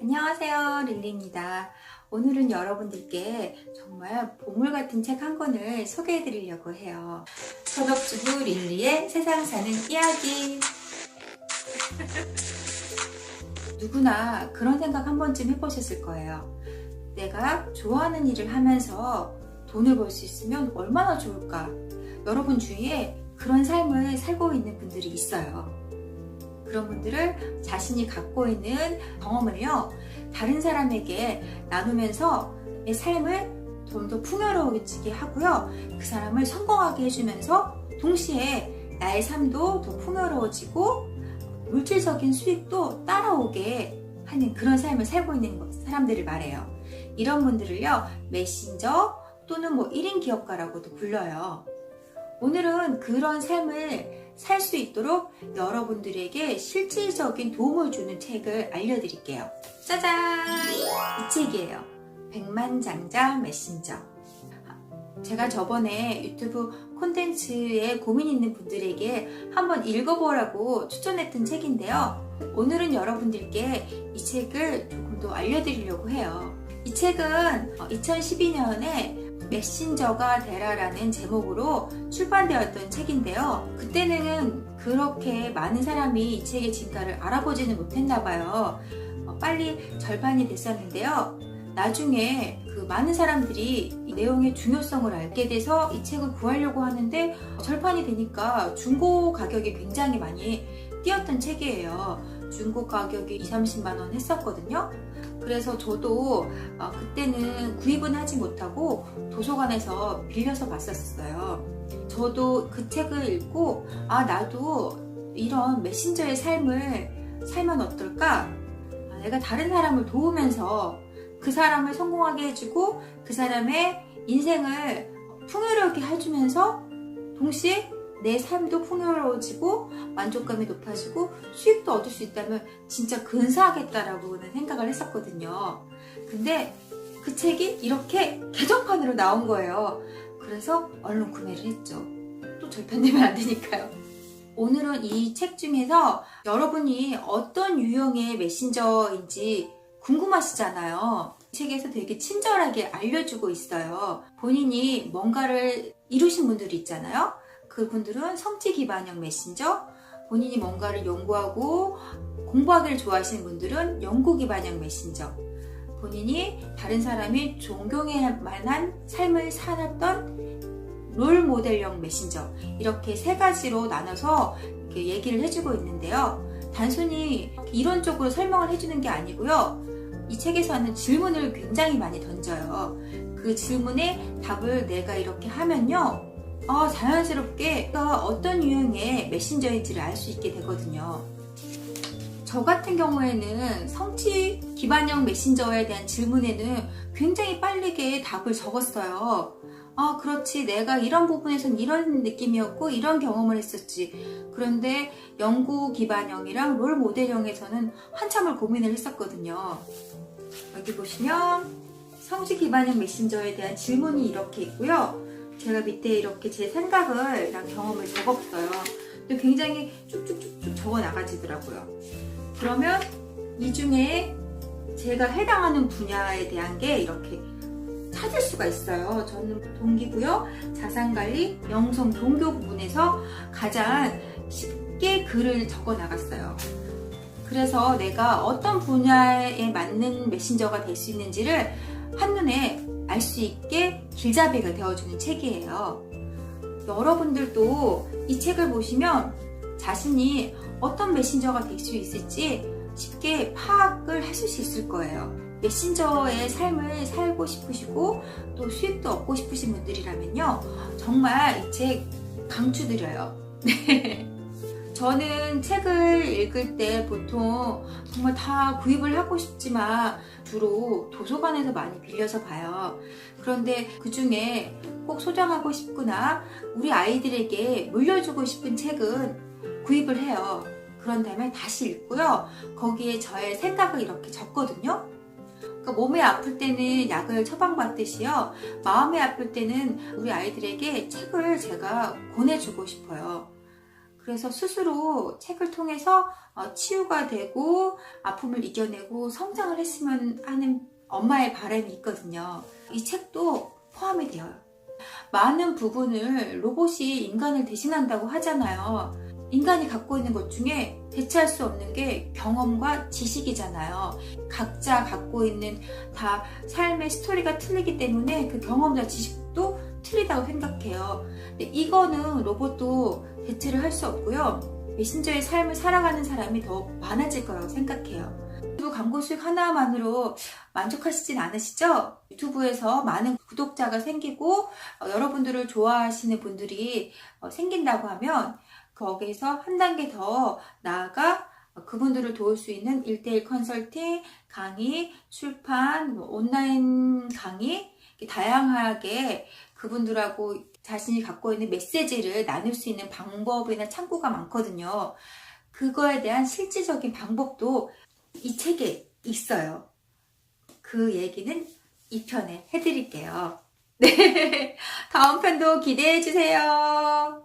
안녕하세요, 릴리입니다. 오늘은 여러분들께 정말 보물 같은 책 한 권을 소개해 드리려고 해요. 전업주부 릴리의 세상 사는 이야기. 누구나 그런 생각 한 번쯤 해보셨을 거예요. 내가 좋아하는 일을 하면서 돈을 벌 수 있으면 얼마나 좋을까? 여러분 주위에 그런 삶을 살고 있는 분들이 있어요. 그런 분들을 자신이 갖고 있는 경험을요, 다른 사람에게 나누면서 내 삶을 좀 더 풍요로워지게 하고요, 그 사람을 성공하게 해주면서 동시에 나의 삶도 더 풍요로워지고 물질적인 수익도 따라오게 하는 그런 삶을 살고 있는 사람들을 말해요. 이런 분들을요, 메신저 또는 1인 기업가라고도 불러요. 오늘은 그런 삶을 살 수 있도록 여러분들에게 실질적인 도움을 주는 책을 알려드릴게요. 짜잔! 이 책이에요. 백만장자 메신저. 제가 저번에 유튜브 콘텐츠에 고민 있는 분들에게 한번 읽어보라고 추천했던 책인데요. 오늘은 여러분들께 이 책을 조금 더 알려드리려고 해요. 이 책은 2012년에 메신저가 되라라는 제목으로 출판되었던 책인데요. 그때는 그렇게 많은 사람이 이 책의 진가를 알아보지는 못했나 봐요. 빨리 절판이 됐었는데요. 나중에 그 많은 사람들이 이 내용의 중요성을 알게 돼서 이 책을 구하려고 하는데 절판이 되니까 중고 가격이 굉장히 많이 뛰었던 책이에요. 중고 가격이 20-30만 원 했었거든요. 그래서 저도 그때는 구입은 하지 못하고 도서관에서 빌려서 봤었어요. 저도 그 책을 읽고 나도 이런 메신저의 삶을 살면 어떨까? 내가 다른 사람을 도우면서 그 사람을 성공하게 해주고 그 사람의 인생을 풍요롭게 해주면서 동시에 내 삶도 풍요로워지고 만족감이 높아지고 수익도 얻을 수 있다면 진짜 근사하겠다라고는 생각을 했었거든요. 근데 그 책이 이렇게 개정판으로 나온 거예요. 그래서 얼른 구매를 했죠. 또 절판되면 안 되니까요. 오늘은 이 책 중에서 여러분이 어떤 유형의 메신저인지 궁금하시잖아요. 이 책에서 되게 친절하게 알려주고 있어요. 본인이 뭔가를 이루신 분들이 있잖아요. 그분들은 성취 기반형 메신저, 본인이 뭔가를 연구하고 공부하기를 좋아하시는 분들은 연구 기반형 메신저, 본인이 다른 사람이 존경할 만한 삶을 살았던 롤 모델형 메신저, 이렇게 세 가지로 나눠서 이렇게 얘기를 해주고 있는데요. 단순히 이론적으로 설명을 해주는 게 아니고요. 이 책에서는 질문을 굉장히 많이 던져요. 그 질문에 답을 내가 이렇게 하면요, 자연스럽게 어떤 유형의 메신저인지를 알 수 있게 되거든요. 저 같은 경우에는 성취 기반형 메신저에 대한 질문에는 굉장히 빠르게 답을 적었어요. 그렇지, 내가 이런 부분에선 이런 느낌이었고 이런 경험을 했었지. 그런데 연구 기반형이랑 롤 모델형에서는 한참을 고민을 했었거든요. 여기 보시면 성취 기반형 메신저에 대한 질문이 이렇게 있고요. 제가 밑에 이렇게 제 생각이랑 경험을 적었어요. 근데 굉장히 쭉쭉쭉쭉 적어 나가지더라고요. 그러면 이 중에 제가 해당하는 분야에 대한 게 이렇게 찾을 수가 있어요. 저는 동기부여, 자산관리, 영성, 종교 부분에서 가장 쉽게 글을 적어 나갔어요. 그래서 내가 어떤 분야에 맞는 메신저가 될 수 있는지를 한눈에 알 수 있게 길잡이가 되어주는 책이에요. 여러분들도 이 책을 보시면 자신이 어떤 메신저가 될 수 있을지 쉽게 파악을 하실 수 있을 거예요. 메신저의 삶을 살고 싶으시고 또 수익도 얻고 싶으신 분들이라면요, 정말 이 책 강추드려요. 저는 책을 읽을 때 보통 정말 다 구입을 하고 싶지만 주로 도서관에서 많이 빌려서 봐요. 그런데 그 중에 꼭 소장하고 싶거나 우리 아이들에게 물려주고 싶은 책은 구입을 해요. 그런 다음에 다시 읽고요. 거기에 저의 생각을 이렇게 적거든요. 그러니까 몸이 아플 때는 약을 처방받듯이요, 마음이 아플 때는 우리 아이들에게 책을 제가 권해주고 싶어요. 그래서 스스로 책을 통해서 치유가 되고 아픔을 이겨내고 성장을 했으면 하는 엄마의 바람이 있거든요. 이 책도 포함이 되어요. 많은 부분을 로봇이 인간을 대신한다고 하잖아요. 인간이 갖고 있는 것 중에 대체할 수 없는 게 경험과 지식이잖아요. 각자 갖고 있는 다 삶의 스토리가 틀리기 때문에 그 경험과 지식도 틀리다고 생각해요. 근데 이거는 로봇도 대체를 할 수 없고요. 메신저의 삶을 살아가는 사람이 더 많아질 거라고 생각해요. 유튜브 광고 수익 하나만으로 만족하시진 않으시죠? 유튜브에서 많은 구독자가 생기고 여러분들을 좋아하시는 분들이 생긴다고 하면 거기서 한 단계 더 나아가 그분들을 도울 수 있는 1:1 컨설팅, 강의, 출판, 온라인 강의 다양하게 그분들하고 자신이 갖고 있는 메시지를 나눌 수 있는 방법이나 창구가 많거든요. 그거에 대한 실질적인 방법도 이 책에 있어요. 그 얘기는 2편에 해드릴게요. 네, 다음 편도 기대해 주세요.